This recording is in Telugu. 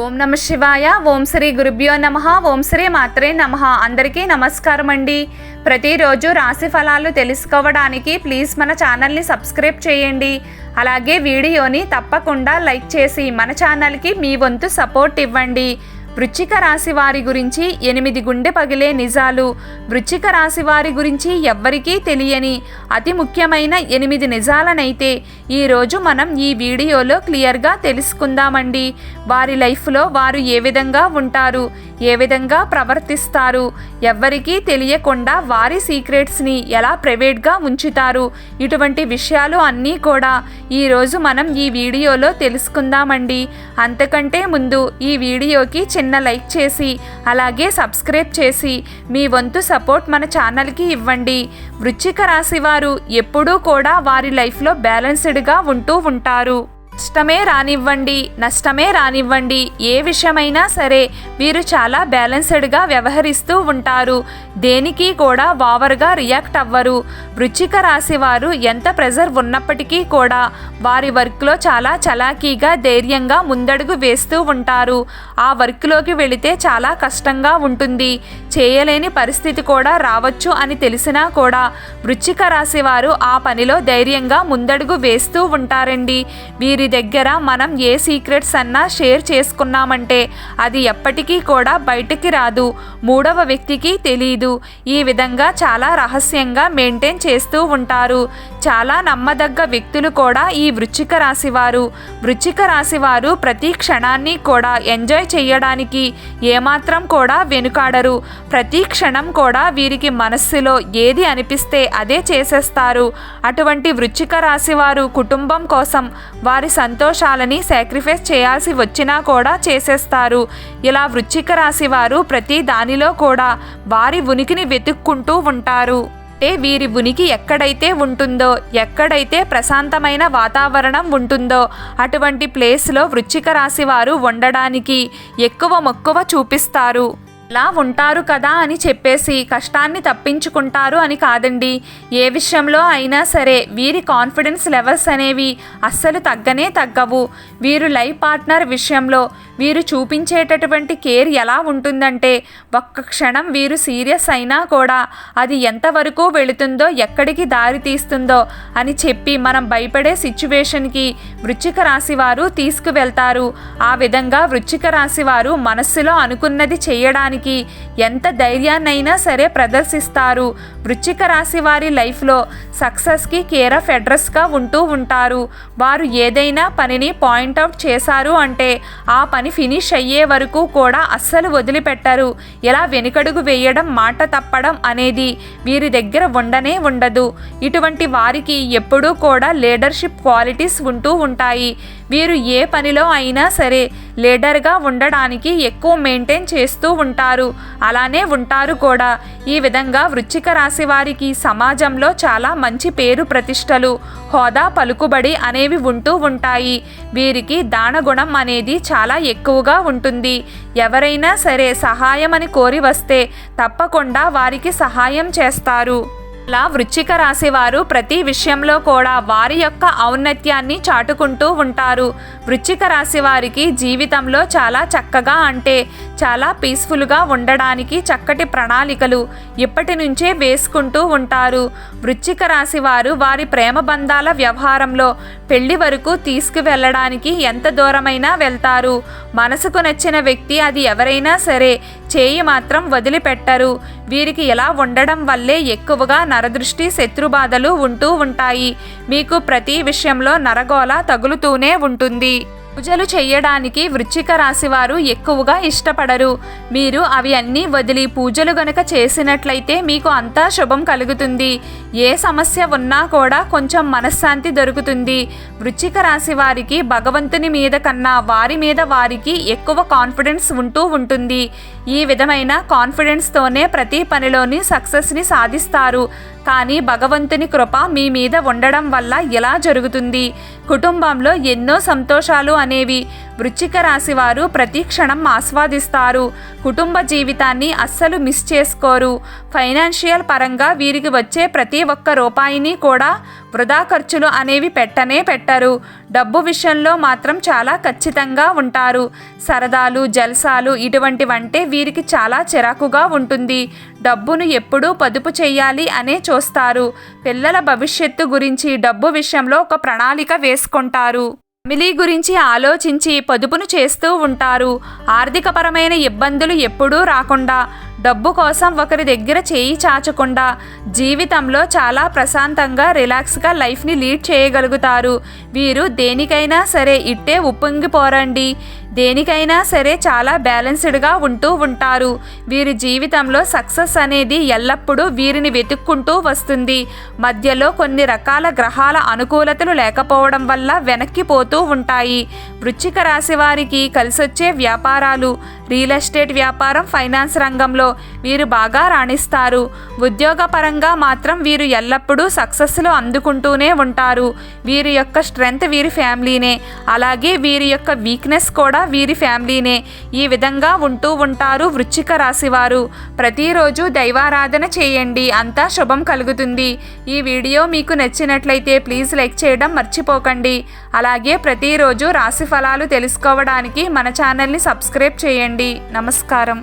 ఓం నమ శివాయ. ఓం శ్రీ గురుభ్యో నమః. ఓం శ్రీ మాత్రే నమః. అందరికీ నమస్కారం అండి. ప్రతిరోజు రాశి ఫలాలు తెలుసుకోవడానికి ప్లీజ్ మన ఛానల్ని సబ్స్క్రైబ్ చేయండి. అలాగే వీడియోని తప్పకుండా లైక్ చేసి మన ఛానల్కి మీ వంతు సపోర్ట్ ఇవ్వండి. వృశ్చిక రాశి వారి గురించి 8 గుండె పగిలే నిజాలు. వృశ్చిక రాశి వారి గురించి ఎవ్వరికీ తెలియని అతి ముఖ్యమైన 8 నిజాలనైతే ఈరోజు మనం ఈ వీడియోలో క్లియర్గా తెలుసుకుందామండి. వారి లైఫ్లో వారు ఏ విధంగా ఉంటారు, ఏ విధంగా ప్రవర్తిస్తారు, ఎవ్వరికీ తెలియకుండా వారి సీక్రెట్స్ని ఎలా ప్రైవేట్గా ఉంచుతారు, ఇటువంటి విషయాలు అన్నీ కూడా ఈరోజు మనం ఈ వీడియోలో తెలుసుకుందామండి. అంతకంటే ముందు ఈ వీడియోకి చిన్న లైక్ చేసి అలాగే సబ్స్క్రైబ్ చేసి మీ వంతు సపోర్ట్ మన ఛానల్కి ఇవ్వండి. వృశ్చిక రాశి వారు ఎప్పుడూ కూడా వారి లైఫ్లో బ్యాలెన్స్డ్గా ఉంటూ ఉంటారు. నష్టమే రానివ్వండి ఏ విషయమైనా సరే వీరు చాలా బ్యాలెన్స్డ్గా వ్యవహరిస్తూ ఉంటారు. దేనికి కూడా ఓవర్గా రియాక్ట్ అవ్వరు. వృశ్చిక రాశి వారు ఎంత ప్రెజర్ ఉన్నప్పటికీ కూడా వారి వర్క్లో చాలా చలాకీగా ధైర్యంగా ముందడుగు వేస్తూ ఉంటారు. ఆ వర్క్లోకి వెళితే చాలా కష్టంగా ఉంటుంది, చేయలేని పరిస్థితి కూడా రావచ్చు అని తెలిసినా కూడా వృశ్చిక రాశి వారు ఆ పనిలో ధైర్యంగా ముందడుగు వేస్తూ ఉంటారండి. వీరి దగ్గర మనం ఏ సీక్రెట్స్ అన్నా షేర్ చేసుకున్నామంటే అది ఎప్పటికీ కూడా బయటికి రాదు, మూడవ వ్యక్తికి తెలియదు. ఈ విధంగా చాలా రహస్యంగా మెయింటైన్ చేస్తూ ఉంటారు. చాలా నమ్మదగ్గ వ్యక్తులు కూడా ఈ వృశ్చిక రాశి వారు. వృశ్చిక రాశి వారు ప్రతి క్షణాన్ని కూడా ఎంజాయ్ చేయడానికి ఏమాత్రం కూడా వెనుకాడరు. ప్రతి క్షణం కూడా వీరికి మనస్సులో ఏది అనిపిస్తే అదే చేసేస్తారు. అటువంటి వృశ్చిక రాశి వారు కుటుంబం కోసం వారి సంతోషాలని సాక్రిఫైస్ చేయాల్సి వచ్చినా కూడా చేసేస్తారు. ఇలా వృశ్చిక రాశి వారు ప్రతి దానిలో కూడా వారి ఉనికిని వెతుక్కుంటూ ఉంటారు. అంటే వీరి ఉనికి ఎక్కడైతే ఉంటుందో, ఎక్కడైతే ప్రశాంతమైన వాతావరణం ఉంటుందో అటువంటి ప్లేస్లో వృశ్చిక రాశి వారు ఉండడానికి ఎక్కువ మక్కువ చూపిస్తారు. ఇలా ఉంటారు కదా అని చెప్పేసి కష్టాన్ని తప్పించుకుంటారు అని కాదండి. ఏ విషయంలో అయినా సరే వీరి కాన్ఫిడెన్స్ లెవెల్స్ అనేవి అస్సలు తగ్గనే తగ్గవు. వీరు లైఫ్ పార్ట్నర్ విషయంలో వీరు చూపించేటటువంటి కేర్ ఎలా ఉంటుందంటే ఒక్క క్షణం వీరు సీరియస్ అయినా కూడా అది ఎంతవరకు వెళుతుందో, ఎక్కడికి దారి తీస్తుందో అని చెప్పి మనం భయపడే సిచ్యువేషన్కి వృశ్చిక రాశి వారు తీసుకువెళ్తారు. ఆ విధంగా వృశ్చిక రాశి వారు మనస్సులో అనుకున్నది చేయడానికి ఎంత ధైర్యాన్నైనా సరే ప్రదర్శిస్తారు. వృశ్చిక రాశి వారి లైఫ్లో సక్సెస్కి కేర్ ఆఫ్ అడ్రస్గా ఉంటూ ఉంటారు. వారు ఏదైనా పనిని పాయింట్అవుట్ చేశారు అంటే ఆ పని ఫినిష్ అయ్యే వరకు కూడా అస్సలు వదిలిపెట్టరు. ఇలా వెనుకడుగు వేయడం, మాట తప్పడం అనేది వీరి దగ్గర ఉండనే ఉండదు. ఇటువంటి వారికి ఎప్పుడూ కూడా లీడర్షిప్ క్వాలిటీస్ ఉంటూ ఉంటాయి. వీరు ఏ పనిలో అయినా సరే లీడర్గా ఉండడానికి ఎక్కువ మెయింటైన్ చేస్తూ ఉంటారు, అలానే ఉంటారు కూడా. ఈ విధంగా వృశ్చిక రాశి వారికి సమాజంలో చాలా మంచి పేరు ప్రతిష్టలు, హోదా, పలుకుబడి అనేవి ఉంటూ ఉంటాయి. వీరికి దానగుణం అనేది చాలా ఎక్కువగా ఉంటుంది. ఎవరైనా సరే సహాయం అని కోరి వస్తే తప్పకుండా వారికి సహాయం చేస్తారు. ఇలా వృశ్చిక రాశి వారు ప్రతి విషయంలో కూడా వారి యొక్క ఔన్నత్యాన్ని చాటుకుంటూ ఉంటారు. వృశ్చిక రాశి వారికి జీవితంలో చాలా చక్కగా అంటే చాలా పీస్ఫుల్గా ఉండడానికి చక్కటి ప్రణాళికలు ఇప్పటి నుంచే వేసుకుంటూ ఉంటారు. వృశ్చిక రాశి వారు వారి ప్రేమ బంధాల వ్యవహారంలో పెళ్లి వరకు తీసుకువెళ్ళడానికి ఎంత దూరమైనా వెళ్తారు. మనసుకు నచ్చిన వ్యక్తి అది ఎవరైనా సరే చేయి మాత్రం వదిలిపెట్టరు. వీరికి ఇలా ఉండడం వల్లే ఎక్కువగా నరదృష్టి, శత్రుబాధలు ఉంటూ ఉంటాయి. మీకు ప్రతి విషయంలో నరగోల తగులుతూనే ఉంటుంది. పూజలు చేయడానికి వృశ్చిక రాశి వారు ఎక్కువగా ఇష్టపడరు. మీరు అవి అన్నీ వదిలి పూజలు గనక చేసినట్లయితే మీకు అంతా శుభం కలుగుతుంది. ఏ సమస్య ఉన్నా కూడా కొంచెం మనశ్శాంతి దొరుకుతుంది. వృశ్చిక రాశి వారికి భగవంతుని మీద కన్నా వారి మీద వారికి ఎక్కువ కాన్ఫిడెన్స్ ఉంటూ ఉంటుంది. ఈ విధమైన కాన్ఫిడెన్స్తోనే ప్రతి పనిలోని సక్సెస్ని సాధిస్తారు. కానీ భగవంతుని కృప మీ మీద ఉండడం వల్ల ఇలా జరుగుతుంది. కుటుంబంలో ఎన్నో సంతోషాలు అనేవి వృశ్చిక రాశి వారు ప్రతి క్షణం ఆస్వాదిస్తారు. కుటుంబ జీవితాన్ని అస్సలు మిస్ చేసుకోరు. ఫైనాన్షియల్ పరంగా వీరికి వచ్చే ప్రతి ఒక్క రూపాయిని కూడా వృధా ఖర్చులు అనేవి పెట్టరు. డబ్బు విషయంలో మాత్రం చాలా ఖచ్చితంగా ఉంటారు. సరదాలు, జల్సాలు ఇటువంటివంటే వీరికి చాలా చిరాకుగా ఉంటుంది. డబ్బును ఎప్పుడూ పొదుపు చేయాలి అనే చూస్తారు. పిల్లల భవిష్యత్తు గురించి డబ్బు విషయంలో ఒక ప్రణాళిక వేసుకుంటారు. ఫ్యామిలీ గురించి ఆలోచించి పొదుపును చేస్తూ ఉంటారు. ఆర్థికపరమైన ఇబ్బందులు ఎప్పుడూ రాకుండా, డబ్బు కోసం ఒకరి దగ్గర చేయి చాచకుండా జీవితంలో చాలా ప్రశాంతంగా రిలాక్స్గా లైఫ్ని లీడ్ చేయగలుగుతారు. వీరు దేనికైనా సరే ఇట్టే ఉప్పొంగిపోరండి. దేనికైనా సరే చాలా బ్యాలెన్స్డ్గా ఉంటూ ఉంటారు. వీరి జీవితంలో సక్సెస్ అనేది ఎల్లప్పుడూ వీరిని వెతుక్కుంటూ వస్తుంది. మధ్యలో కొన్ని రకాల గ్రహాల అనుకూలతలు లేకపోవడం వల్ల వెనక్కిపోతూ ఉంటాయి. వృశ్చిక రాశి వారికి కలిసొచ్చే వ్యాపారాలు, రియల్ ఎస్టేట్ వ్యాపారం, ఫైనాన్స్ రంగంలో వీరు బాగా రాణిస్తారు. ఉద్యోగపరంగా మాత్రం వీరు ఎల్లప్పుడూ సక్సెస్లు అందుకుంటూనే ఉంటారు. వీరి యొక్క స్ట్రెంగ్త్ వీరి ఫ్యామిలీనే, అలాగే వీరి యొక్క వీక్నెస్ కూడా వీరి ఫ్యామిలీనే. ఈ విధంగా ఉంటూ ఉంటారు వృశ్చిక రాశి వారు. ప్రతిరోజు దైవారాధన చేయండి, అంతా శుభం కలుగుతుంది. ఈ వీడియో మీకు నచ్చినట్లయితే ప్లీజ్ లైక్ చేయడం మర్చిపోకండి. అలాగే ప్రతిరోజు రాశి ఫలాలు తెలుసుకోవడానికి మన ఛానల్ని సబ్స్క్రైబ్ చేయండి. నమస్కారం.